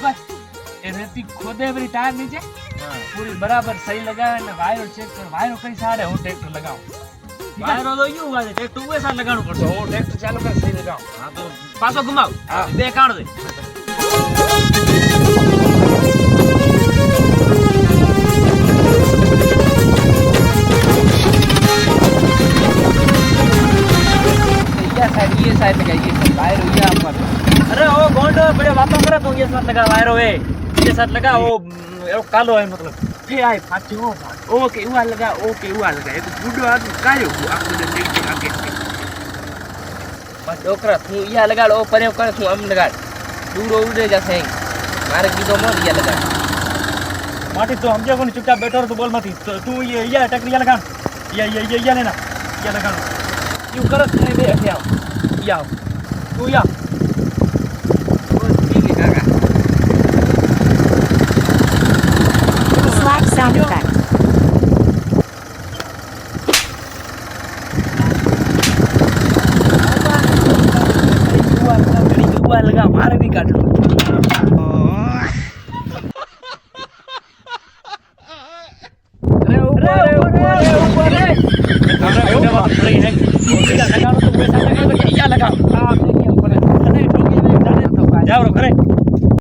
बस ये रेती खोदे मेरी टायर नीचे पूरी बराबर सही लगावे ने वायरो चेक कर वायरो कई सारे हो ट्रैक्टर लगाओ વાયરો તો યું વાજે ટ્રેક્ટર ઉભે સાથ લગાડવું પડશે तो वो ट्रैक्टर चालू कर सही लगाओ હા તો પાછો ઘુમાવ હા. બે કાઢ દે ये साइड लगाइए वायरो ये आप पर अरे ओ गोंडो बड़े बातों करे तो ये साथ लगा वायरो है ये साथ लगा वो कालो है मतलब फिर आए फाटी हो ओके हुआ लगा एक बूढ़ो आदमी कायो आपको जो देख के आगे बस डोकरा तू या लगा लो परे कर तू हम लगा दूर उड़े जैसे मारे कीधो मोर या लगा माटी तो हम जो कोनी चुपचाप बैठो रह तो बोल मत तो तू ये ट्रैक्टर ये लगा ये लेना ये लगा यूं करो नहीं बे अठे आओ या तू या वो ठीक है काका Slap sound effect. हुआ लगा मारे भी काट लो